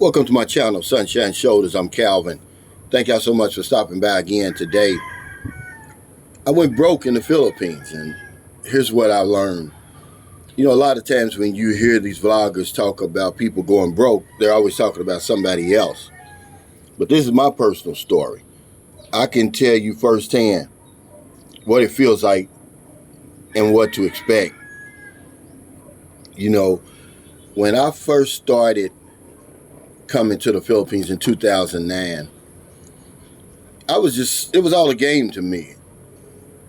Welcome to my channel, Sunshine Shoulders. I'm Calvin. Thank y'all so much for stopping by again today. I went broke in the Philippines, and here's what I learned. You know, a lot of times when you hear these vloggers talk about people going broke, they're always talking about somebody else. But this is my personal story. I can tell you firsthand what it feels like and what to expect. You know, when I first started coming to the Philippines in 2009, it was all a game to me.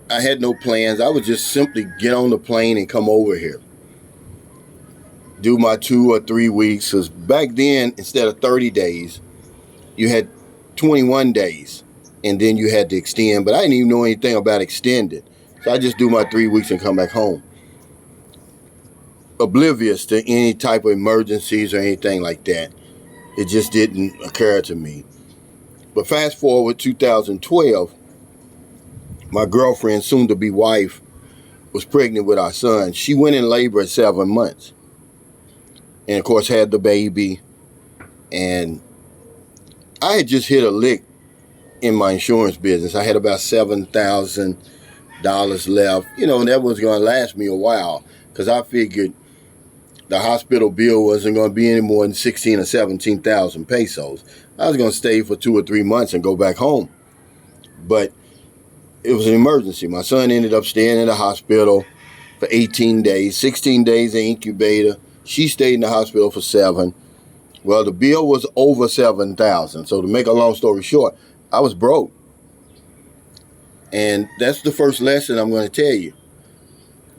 I had no plans. I would just simply get on the plane and come over here. Do my 2 or 3 weeks. Because back then, instead of 30 days, you had 21 days. And then you had to extend. But I didn't even know anything about extended. So I just do my 3 weeks and come back home. Oblivious to any type of emergencies or anything like that. It just didn't occur to me. But fast forward 2012, my girlfriend, soon-to-be wife, was pregnant with our son. She went in labor at 7 months. And, of course, had the baby. And I had just hit a lick in my insurance business. I had about $7,000 left. You know, and that was going to last me a while because I figured the hospital bill wasn't going to be any more than 16 or 17,000 pesos. I was going to stay for 2 or 3 months and go back home. But it was an emergency. My son ended up staying in the hospital for 18 days, 16 days in incubator. She stayed in the hospital for 7. Well, the bill was over 7,000. So to make a long story short, I was broke. And that's the first lesson I'm going to tell you.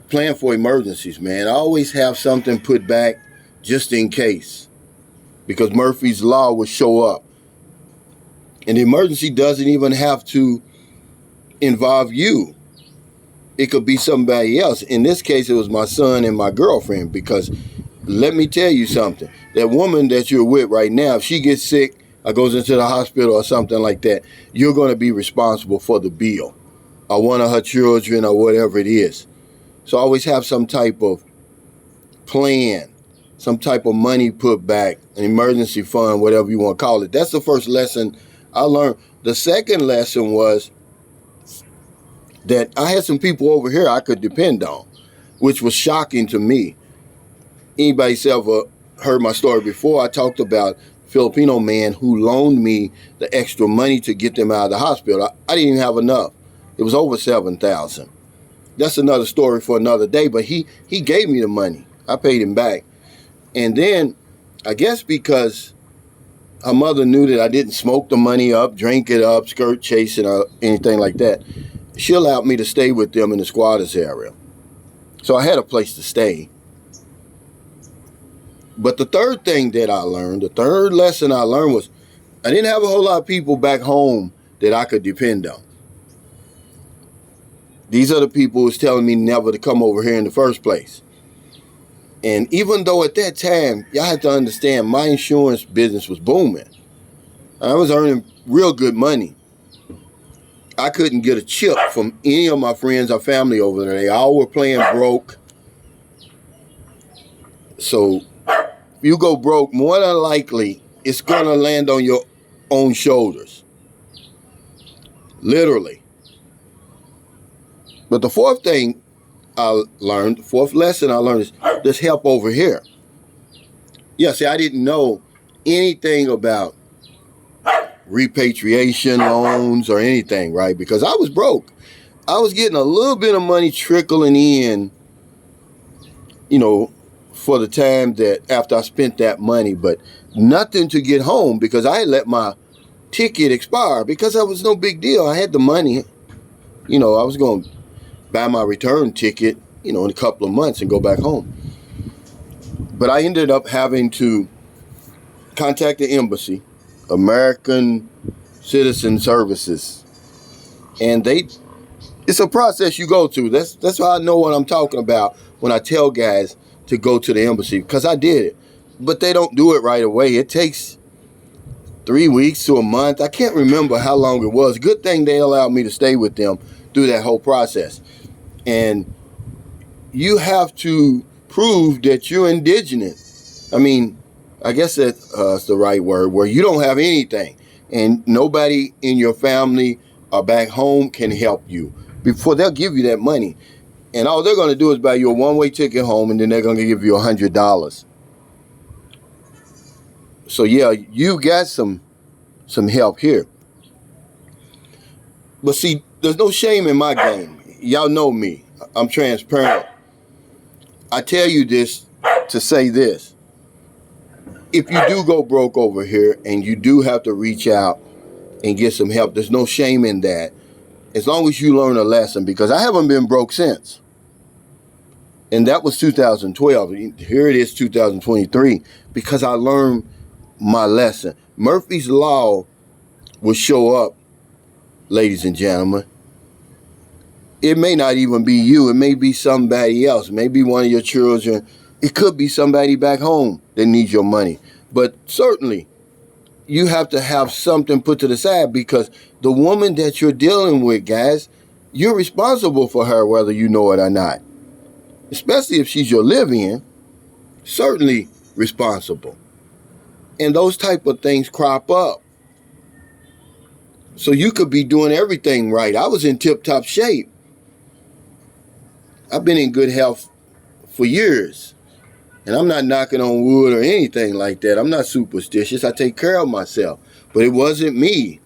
Plan for emergencies, man. I always have something put back just in case. Because Murphy's Law will show up. And the emergency doesn't even have to involve you. It could be somebody else. In this case, it was my son and my girlfriend. Because let me tell you something. That woman that you're with right now, if she gets sick or goes into the hospital or something like that, you're going to be responsible for the bill. Or one of her children or whatever it is. So always have some type of plan, some type of money put back, an emergency fund, whatever you want to call it. That's the first lesson I learned. The second lesson was that I had some people over here I could depend on, which was shocking to me. Anybody's ever heard my story before, I talked about a Filipino man who loaned me the extra money to get them out of the hospital. I didn't even have enough. It was over 7,000. That's another story for another day, but he gave me the money. I paid him back. And then, I guess because her mother knew that I didn't smoke the money up, drink it up, skirt chasing or anything like that, she allowed me to stay with them in the squatters area. So I had a place to stay. But the third thing that I learned, the third lesson I learned was I didn't have a whole lot of people back home that I could depend on. These are the people who was telling me never to come over here in the first place. And even though at that time, y'all have to understand, my insurance business was booming. I was earning real good money. I couldn't get a chip from any of my friends or family over there. They all were playing broke. So if you go broke, more than likely, it's going to land on your own shoulders. Literally. But the fourth thing I learned, the fourth lesson I learned is there's help over here. Yeah, see, I didn't know anything about repatriation loans or anything, right? Because I was broke. I was getting a little bit of money trickling in, you know, for the time that after I spent that money, but nothing to get home because I had let my ticket expire because that was no big deal. I had the money. You know, I was going to buy my return ticket, you know, in a couple of months and go back home. But I ended up having to contact the embassy, American Citizen Services. And it's a process you go through. That's why I know what I'm talking about when I tell guys to go to the embassy, because I did it. But they don't do it right away. It takes 3 weeks to a month. I can't remember how long it was. Good thing they allowed me to stay with them through that whole process. And you have to prove that you're indigenous. I mean, I guess that's the right word, where you don't have anything and nobody in your family or back home can help you. Before they'll give you that money. And all they're going to do is buy you a one-way ticket home, and then they're going to give you $100. So yeah, you got some help here. But see, there's no shame in my game. Y'all know me. I'm transparent. I tell you this to say this. If you do go broke over here and you do have to reach out and get some help, there's no shame in that. As long as you learn a lesson, because I haven't been broke since. And that was 2012. Here it is, 2023, because I learned my lesson. Murphy's Law will show up, ladies and gentlemen. It may not even be you. It may be somebody else. Maybe one of your children. It could be somebody back home that needs your money. But certainly, you have to have something put to the side, because the woman that you're dealing with, guys, you're responsible for her whether you know it or not. Especially if she's your live-in, certainly responsible. And those type of things crop up. So you could be doing everything right. I was in tip-top shape. I've been in good health for years. And I'm not knocking on wood or anything like that. I'm not superstitious. I take care of myself. But it wasn't me.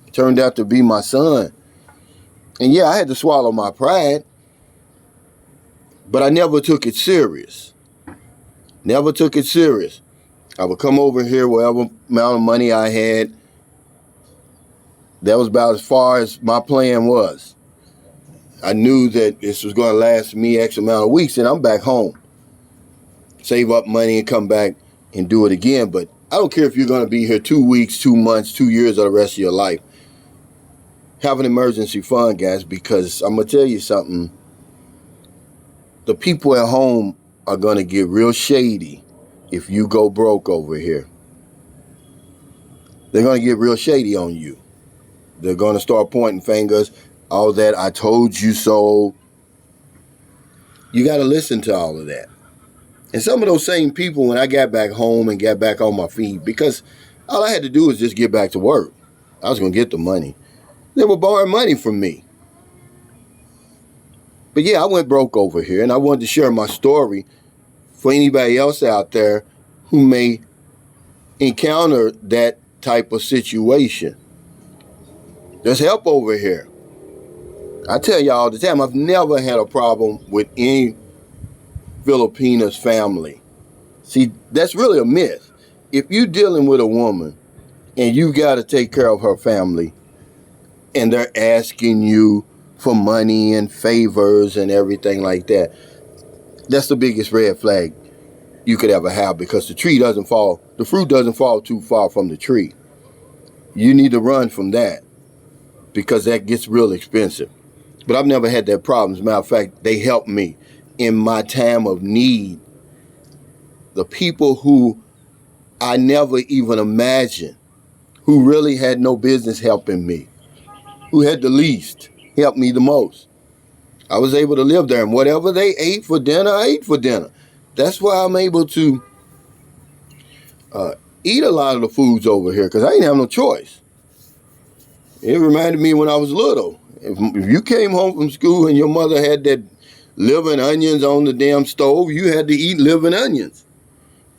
It turned out to be my son. And yeah, I had to swallow my pride. But I never took it serious. Never took it serious. I would come over here, whatever amount of money I had. That was about as far as my plan was. I knew that this was going to last me X amount of weeks, and I'm back home. Save up money and come back and do it again. But I don't care if you're going to be here 2 weeks, 2 months, 2 years, or the rest of your life. Have an emergency fund, guys, because I'm going to tell you something. The people at home are going to get real shady if you go broke over here. They're going to get real shady on you. They're going to start pointing fingers, all that, I told you so. You got to listen to all of that. And some of those same people, when I got back home and got back on my feet, because all I had to do was just get back to work. I was going to get the money. They were borrowing money from me. But yeah, I went broke over here, and I wanted to share my story for anybody else out there who may encounter that type of situation. There's help over here. I tell y'all all the time, I've never had a problem with any Filipinos family. See, that's really a myth. If you're dealing with a woman and you got to take care of her family and they're asking you for money and favors and everything like that, that's the biggest red flag you could ever have, because the fruit doesn't fall too far from the tree. You need to run from that, because that gets real expensive. But I've never had that problem. As a matter of fact, they helped me in my time of need. The people who I never even imagined, who really had no business helping me, who had the least, helped me the most. I was able to live there, and whatever they ate for dinner, I ate for dinner. That's why I'm able to eat a lot of the foods over here, because I didn't have no choice. It reminded me when I was little. If you came home from school and your mother had that liver and onions on the damn stove, you had to eat liver and onions.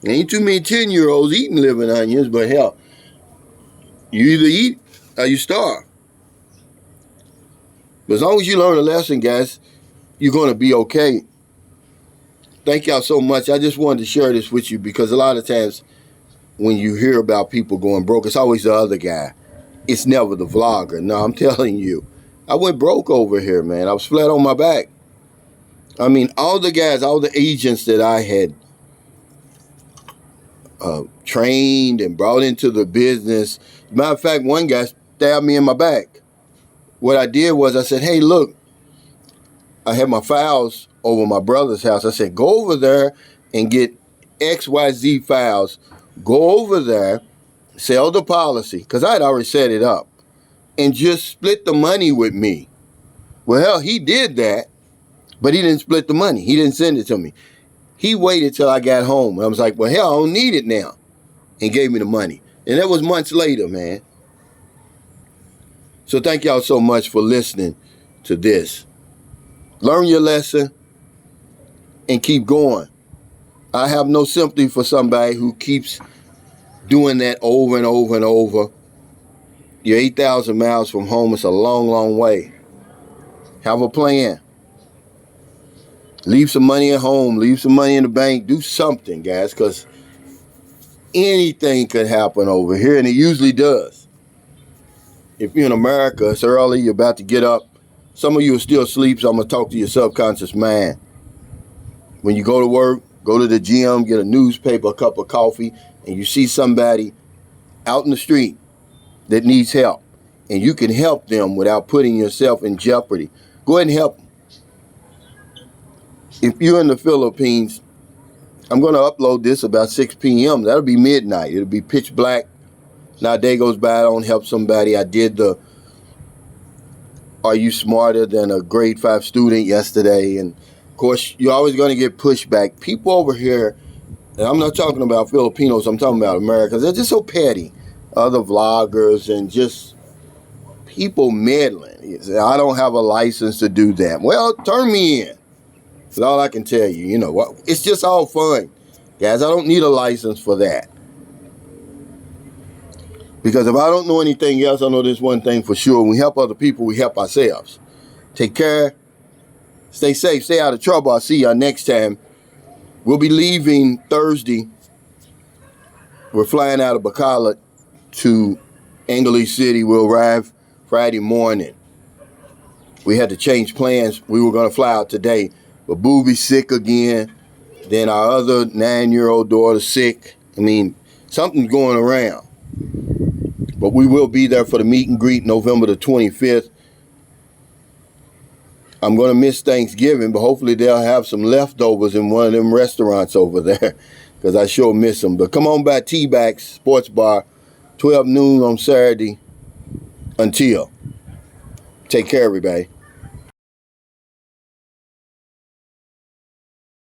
Ain't too many 10-year-olds eating liver and onions, but hell, you either eat or you starve. But as long as you learn a lesson, guys, you're going to be okay. Thank y'all so much. I just wanted to share this with you, because a lot of times when you hear about people going broke, it's always the other guy. It's never the vlogger. No, I'm telling you. I went broke over here, man. I was flat on my back. I mean, all the guys, all the agents that I had trained and brought into the business. Matter of fact, one guy stabbed me in my back. What I did was I said, hey, look, I had my files over my brother's house. I said, go over there and get XYZ files. Go over there, sell the policy, because I had already set it up, and just split the money with me. Well, hell, he did that, but he didn't split the money. He didn't send it to me. He waited till I got home. I was like, well, hell, I don't need it now. and gave me the money. And that was months later, man. So thank y'all so much for listening to this. Learn your lesson and keep going. I have no sympathy for somebody who keeps doing that over and over and over. You're 8,000 miles from home. It's a long, long way. Have a plan. Leave some money at home. Leave some money in the bank. Do something, guys, because anything could happen over here, and it usually does. If you're in America, it's early, you're about to get up. Some of you are still asleep, so I'm going to talk to your subconscious mind. When you go to work, go to the gym, get a newspaper, a cup of coffee, and you see somebody out in the street that needs help, and you can help them without putting yourself in jeopardy, go ahead and help them. If you're in the Philippines, I'm going to upload this about 6 p.m. That'll be midnight. It'll be pitch black. Now a day goes by, I don't help somebody. I did the Are You Smarter Than a Grade 5 Student yesterday. And of course, you're always going to get pushback. People over here, and I'm not talking about Filipinos, I'm talking about Americans, they're just so petty. Other vloggers and just people meddling. I don't have a license to do that. Well, turn me in. That's all I can tell you. You know what? It's just all fun. Guys, I don't need a license for that. Because if I don't know anything else, I know this one thing for sure. When we help other people, we help ourselves. Take care. Stay safe. Stay out of trouble. I'll see y'all next time. We'll be leaving Thursday. We're flying out of Bacolod to English City. We'll arrive Friday morning. We had to change plans. We were going to fly out today. But Booby's sick again. Then our other 9-year-old daughter's sick. I mean, something's going around. But we will be there for the meet and greet November the 25th. I'm going to miss Thanksgiving, but hopefully they'll have some leftovers in one of them restaurants over there, because I sure miss them. But come on by T-Backs Sports Bar, 12 noon on Saturday until. Take care, everybody.